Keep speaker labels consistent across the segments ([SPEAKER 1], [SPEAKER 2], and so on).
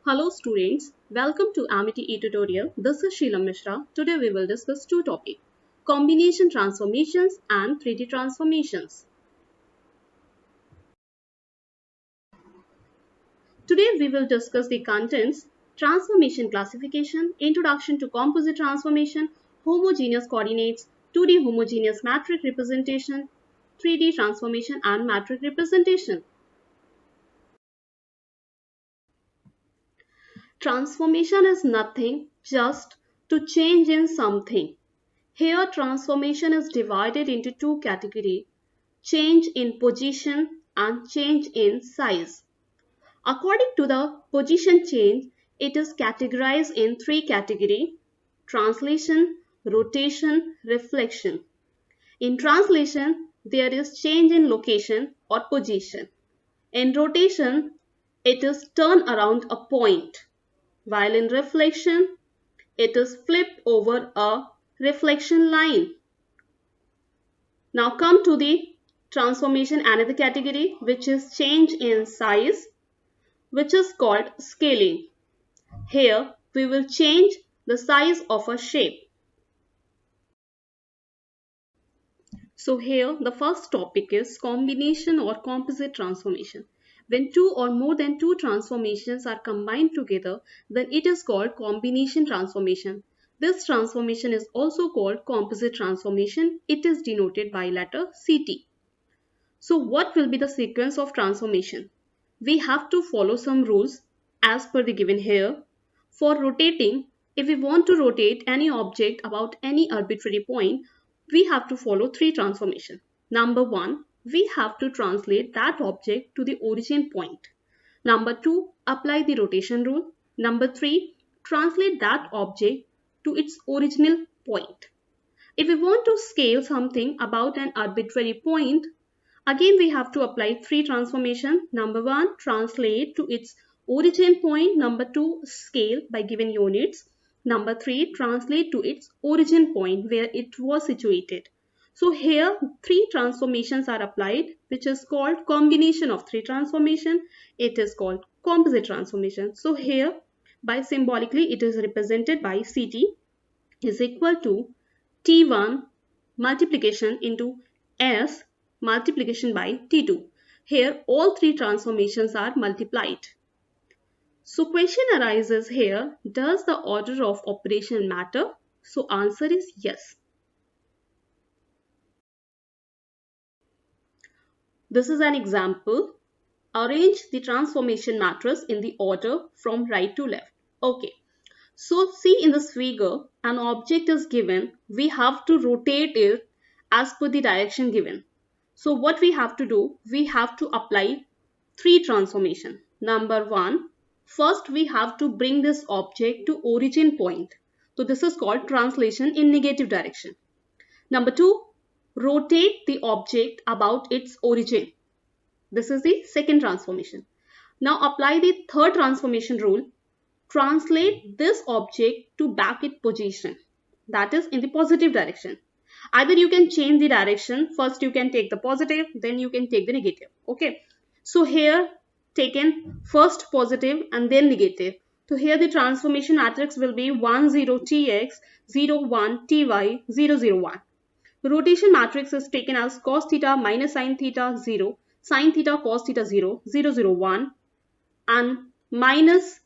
[SPEAKER 1] Hello students, welcome to Amity e-tutorial. This is Sheila Mishra. Today we will discuss two topics, combination transformations and 3D transformations. Today we will discuss the contents, transformation classification, introduction to composite transformation, homogeneous coordinates, 2D homogeneous matrix representation, 3D transformation and matrix representation. Transformation is nothing, just to change in something. Here transformation is divided into two categories, change in position and change in size. According to the position change, it is categorized in three categories, translation, rotation, reflection. In translation, there is change in location or position. In rotation, it is turn around a point, while in reflection, it is flipped over a reflection line. Now come to the transformation another category, which is change in size, which is called scaling. Here we will change the size of a shape. So here the first topic is combination or composite transformation. When two or more than two transformations are combined together, then it is called combination transformation. This transformation is also called composite transformation. It is denoted by letter CT. So what will be the sequence of transformation? We have to follow some rules as per the given here. For rotating, if we want to rotate any object about any arbitrary point, we have to follow three transformations. Number one, we have to translate that object to the origin point. Number two, apply the rotation rule. Number three, translate that object to its original point. If we want to scale something about an arbitrary point, again we have to apply three transformations. Number one, translate to its origin point. Number two, scale by given units. Number three, translate to its origin point where it was situated. So here three transformations are applied, which is called combination of three transformation. It is called composite transformation. So here by symbolically it is represented by CT is equal to T1 multiplication into S multiplication by T2. Here all three transformations are multiplied. So question arises here, does the order of operation matter? So answer is yes. This is an example. Arrange the transformation matrix in the order from right to left. Okay. So see in this figure, an object is given. We have to rotate it as per the direction given. So what we have to do, we have to apply three transformation. Number one, first we have to bring this object to origin point. So this is called translation in negative direction. Number two, rotate the object about its origin. This is the second transformation. Now apply the third transformation rule. Translate this object to back its position, that is in the positive direction. Either you can change the direction, first you can take the positive, then you can take the negative. Okay, so here taken first positive and then negative. So here the transformation matrix will be 1 0 tx 0 1 ty 0 0 1. Rotation matrix is taken as cos theta minus sin theta 0, sin theta cos theta 0 0 0 1, and minus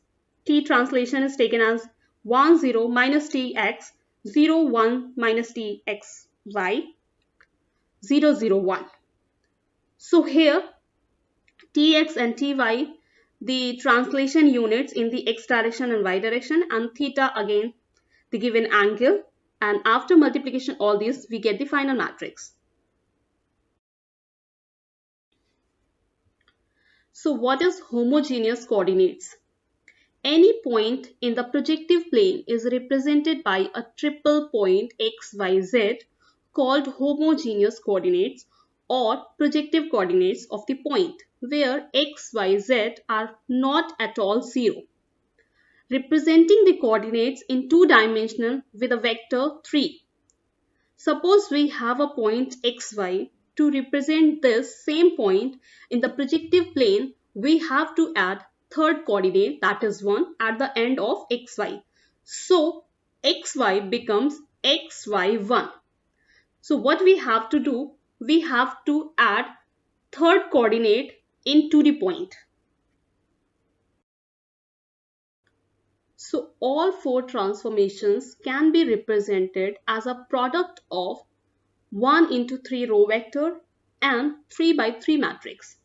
[SPEAKER 1] t translation is taken as 1 0 minus tx 0 1 minus txy 0 0 1. So here tx and ty, the translation units in the x direction and y direction, and theta again the given angle, and after multiplication all these we get the final matrix. So what is homogeneous coordinates? Any point in the projective plane is represented by a triple point x, y, z called homogeneous coordinates or projective coordinates of the point where x, y, z are not at all zero. Representing the coordinates in two-dimensional with a vector 3. Suppose we have a point xy. To represent this same point in the projective plane, we have to add third coordinate, that is 1, at the end of xy. So xy becomes xy1. So what we have to do, we have to add third coordinate into the point. So all four transformations can be represented as a product of 1 into 3 row vector and 3 by 3 matrix.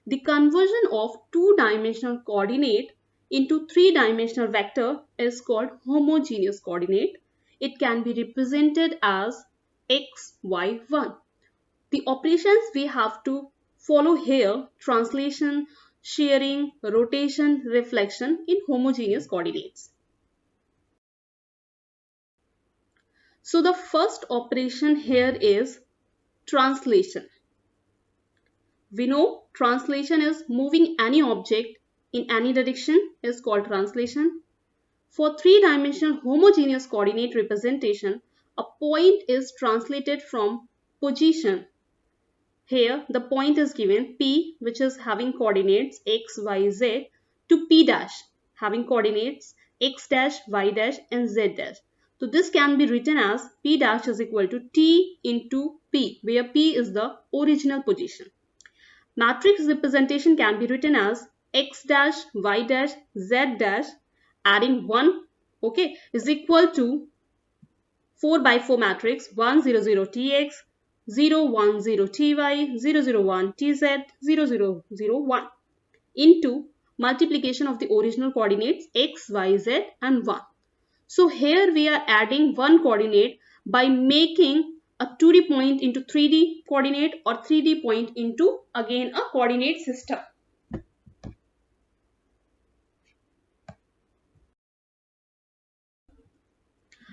[SPEAKER 1] The conversion of two-dimensional coordinate into three-dimensional vector is called homogeneous coordinate. It can be represented as x, y, 1. The operations we have to follow here: translation, shearing, rotation, reflection in homogeneous coordinates. So the first operation here is translation. We know translation is moving any object in any direction is called translation. For three-dimensional homogeneous coordinate representation, a point is translated from position. Here the point is given P, which is having coordinates x, y, z, to P dash having coordinates x dash, y dash and z dash. So this can be written as P dash is equal to T into P, where P is the original position. Matrix representation can be written as x dash, y dash, z dash, adding 1, okay, is equal to 4 by 4 matrix 1 0 0 tx, 0 1 0 ty, 0 0 1 tz, 0 0 0 1 into multiplication of the original coordinates x, y, z and 1. So here we are adding one coordinate by making a 2D point into 3D coordinate or 3D point into again a coordinate system.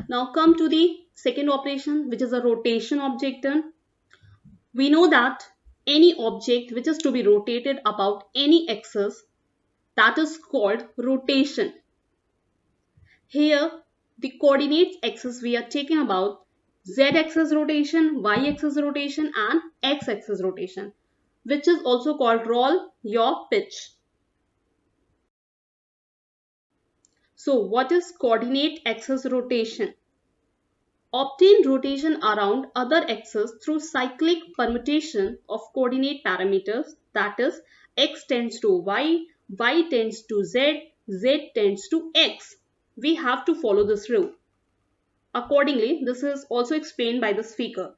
[SPEAKER 1] Now come to the second operation, which is a rotation object. We know that any object which is to be rotated about any axis, that is called rotation. Here the coordinates axis we are taking about z-axis rotation, y-axis rotation and x-axis rotation, which is also called roll yaw pitch. So what is coordinate axis rotation? Obtain rotation around other axes through cyclic permutation of coordinate parameters, that is x tends to y, y tends to z, z tends to x. We have to follow this rule. Accordingly, this is also explained by the speaker.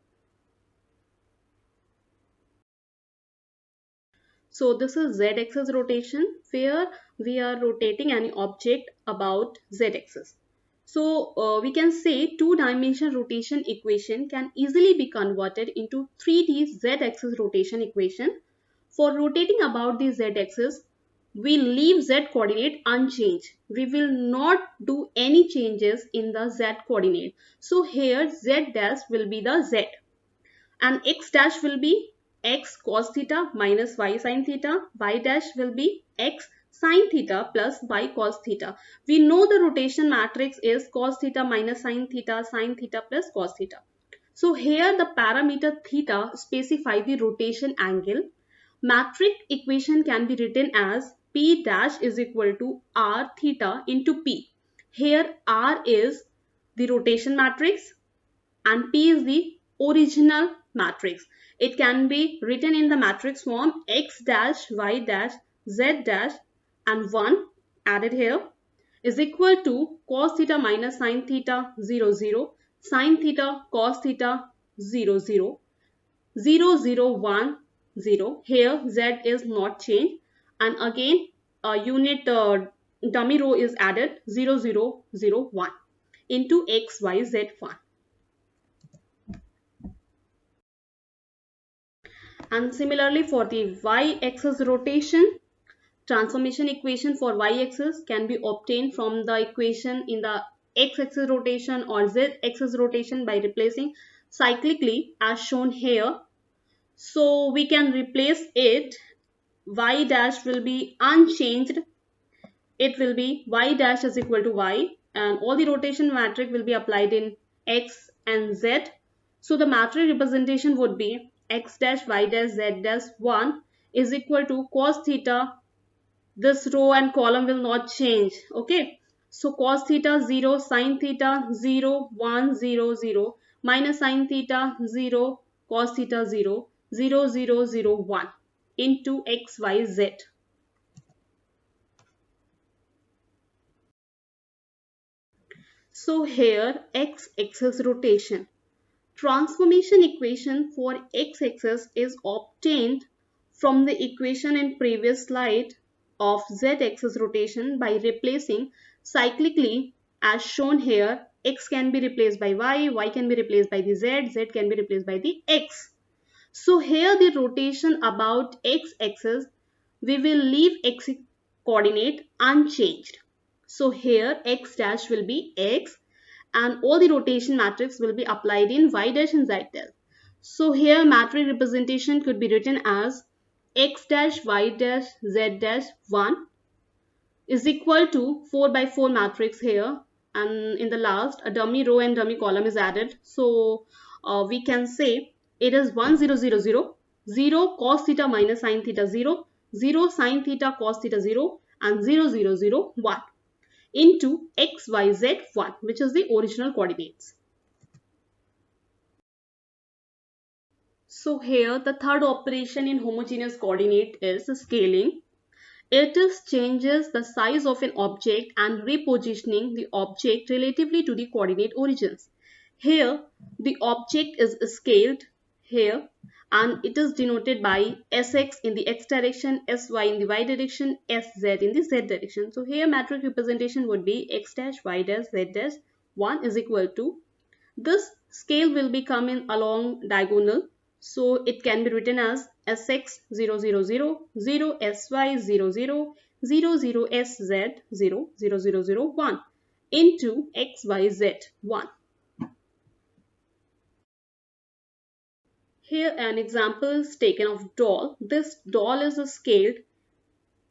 [SPEAKER 1] So this is z-axis rotation, where we are rotating any object about z-axis. So we can say two-dimensional rotation equation can easily be converted into 3D z-axis rotation equation. For rotating about the z-axis, we leave z coordinate unchanged. We will not do any changes in the z coordinate. So here z dash will be the z and x dash will be x cos theta minus y sin theta, y dash will be x sin theta plus y cos theta. We know the rotation matrix is cos theta minus sin theta plus cos theta. So here the parameter theta specify the rotation angle. Matrix equation can be written as P dash is equal to r theta into P. Here r is the rotation matrix and P is the original matrix. It can be written in the matrix form x dash, y dash, z dash and 1 added here is equal to cos theta minus sin theta 0 0, sin theta cos theta 0 0, 0 0 1 0. Here z is not changed and again a unit dummy row is added 0 0 0 1 into x y z 1. And similarly for the y-axis rotation, transformation equation for y-axis can be obtained from the equation in the x-axis rotation or z-axis rotation by replacing cyclically as shown here. So we can replace it. Y dash will be unchanged. It will be y dash is equal to y and all the rotation matrix will be applied in x and z. So the matrix representation would be x dash y dash z dash 1 is equal to cos theta this row and column will not change. Okay, so cos theta 0, sin theta 0, 1, 0, 0, minus sin theta 0, cos theta 0, 0, 0, 0, 1 into x, y, z. So here x-axis rotation. Transformation equation for x-axis is obtained from the equation in previous slide of z-axis rotation by replacing cyclically as shown here. X can be replaced by y can be replaced by the z can be replaced by the x. So here the rotation about x-axis, we will leave x coordinate unchanged. So here x dash will be x and all the rotation matrix will be applied in y dash and z dash. So here matrix representation could be written as x dash y dash z dash 1 is equal to 4 by 4 matrix here, and in the last a dummy row and dummy column is added. So we can say it is 1 0 0 0 0 cos theta minus sin theta 0 0 sin theta cos theta 0 and 0 0 0 1 into x y z 1, which is the original coordinates. So here the third operation in homogeneous coordinate is scaling. It is changes the size of an object and repositioning the object relatively to the coordinate origins. Here the object is scaled here and it is denoted by Sx in the x direction, Sy in the y direction, Sz in the z direction. So here matrix representation would be x dash y dash z dash 1 is equal to, this scale will be coming along diagonal. So it can be written as Sx 0 0 0 0 Sy 0 0 0 0 Sz 0 0 0 0 1 into xyz 1. Here an example is taken of doll. This doll is scaled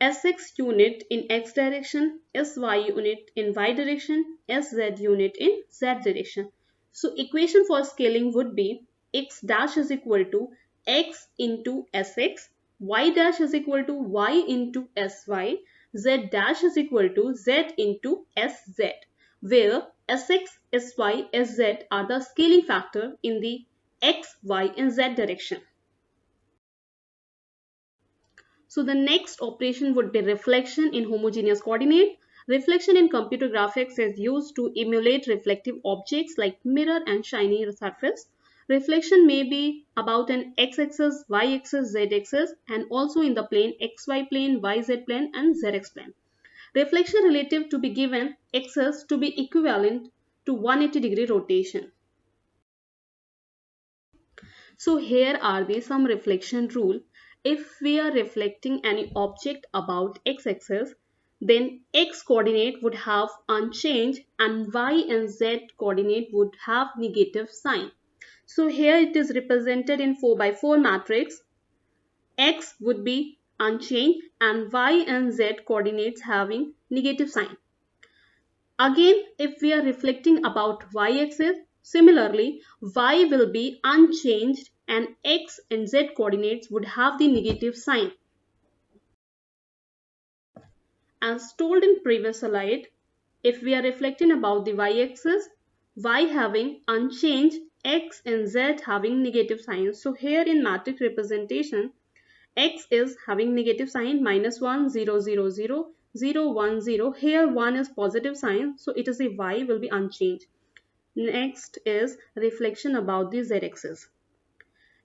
[SPEAKER 1] Sx unit in x direction, Sy unit in y direction, Sz unit in z direction. So equation for scaling would be x dash is equal to x into Sx, y dash is equal to y into Sy, z dash is equal to z into Sz, where Sx, Sy, Sz are the scaling factor in the x, y and z direction. So the next operation would be reflection in homogeneous coordinate. Reflection in computer graphics is used to emulate reflective objects like mirror and shiny surface. Reflection may be about an x-axis, y-axis, z-axis and also in the plane xy plane, yz plane and zx plane. Reflection relative to be given axis to be equivalent to 180-degree rotation. So here are the some reflection rule. If we are reflecting any object about x-axis, then x coordinate would have unchanged and y and z coordinate would have negative sign. So here it is represented in 4 by 4 matrix. X would be unchanged and y and z coordinates having negative sign. Again, if we are reflecting about y-axis, similarly, y will be unchanged and x and z coordinates would have the negative sign. As told in previous slide, if we are reflecting about the y-axis, y having unchanged, x and z having negative signs. So here in matrix representation, x is having negative sign minus 1, 0, 0, 0, 0, 1, 0. Here 1 is positive sign, so it is a y will be unchanged. Next is reflection about the z-axis.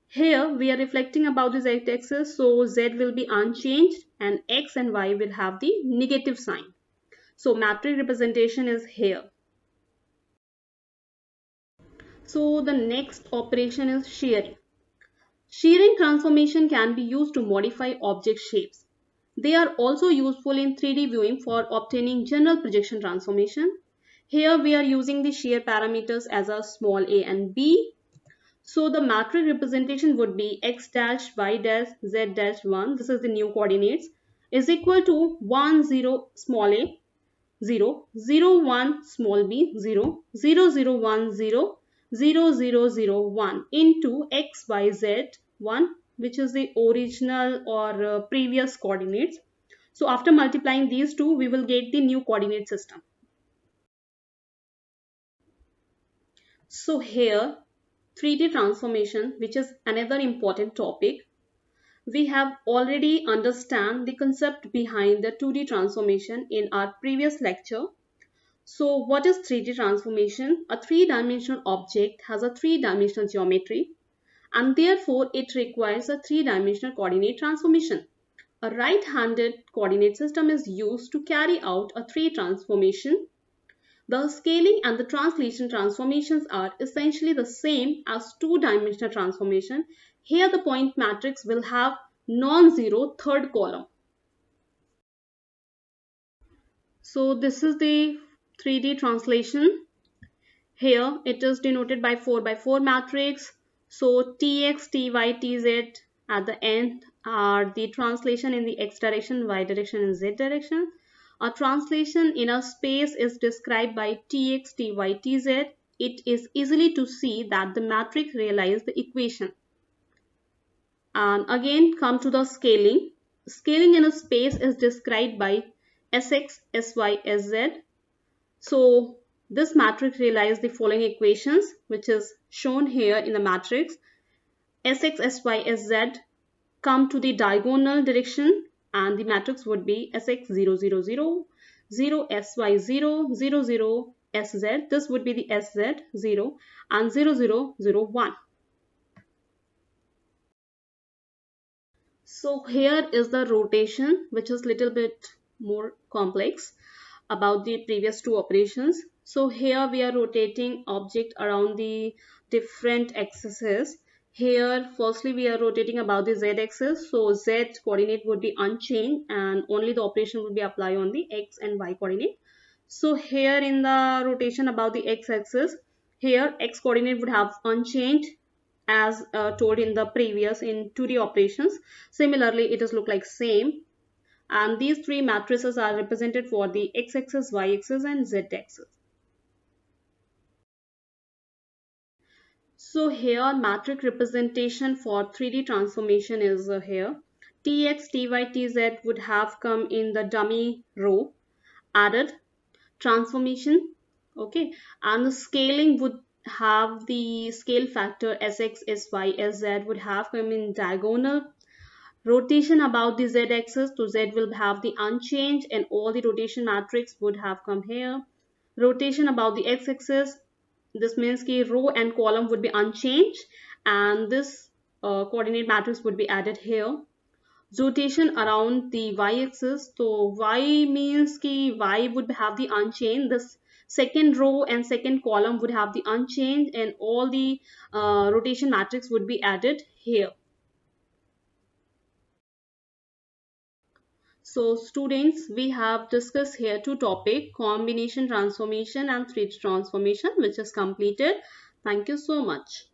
[SPEAKER 1] Here we are reflecting about the z-axis, so z will be unchanged and x and y will have the negative sign. So matrix representation is here. So the next operation is shearing. Shearing transformation can be used to modify object shapes. They are also useful in 3D viewing for obtaining general projection transformation. Here we are using the shear parameters as a small a and b. So the matrix representation would be x dash y dash z dash 1, this is the new coordinates, is equal to 1 0 small a 0 0 1 small b 0 0 0 1 0 0 0 0 1 into x y z 1, which is the original or previous coordinates. So after multiplying these two, we will get the new coordinate system. So here, 3D transformation, which is another important topic. We have already understand the concept behind the 2D transformation in our previous lecture. So what is 3D transformation? A three-dimensional object has a three-dimensional geometry, and therefore it requires a three-dimensional coordinate transformation. A right-handed coordinate system is used to carry out a three transformation. The scaling and the translation transformations are essentially the same as two-dimensional transformation. Here the point matrix will have non-zero third column. So this is the 3D translation. Here it is denoted by 4 by 4 matrix. So Tx, Ty, Tz at the end are the translation in the x direction, y direction and z direction. A translation in a space is described by Tx, Ty, Tz. It is easily to see that the matrix realize the equation. And again come to the scaling. Scaling in a space is described by Sx, Sy, Sz. So this matrix realizes the following equations, which is shown here in the matrix. Sx, Sy, Sz come to the diagonal direction, and the matrix would be Sx 0, 0, 0, 0, Sy 0, 0, 0, Sz. This would be the Sz 0 and 0, 0, 0, 1. So here is the rotation, which is little bit more complex about the previous two operations. So here we are rotating object around the different axes. Here firstly we are rotating about the z axis. So z coordinate would be unchanged and only the operation would be applied on the x and y coordinate. So here in the rotation about the x axis, here x coordinate would have unchanged as told in the previous in 2D operations. Similarly, it is look like same, and these three matrices are represented for the x-axis, y-axis and z-axis. So here matrix representation for 3D transformation is here. Tx, Ty, Tz would have come in the dummy row, added, transformation, okay, and the scaling would have the scale factor Sx, Sy, Sz would have come in diagonal. Rotation about the z-axis, so z will have the unchanged and all the rotation matrix would have come here. Rotation about the x-axis, this means ki row and column would be unchanged and this coordinate matrix would be added here. Rotation around the y-axis, so y means ki y would have the unchanged, this second row and second column would have the unchanged and all the rotation matrix would be added here. So students, we have discussed here two topics, combination transformation and 3D transformation, which is completed. Thank you so much.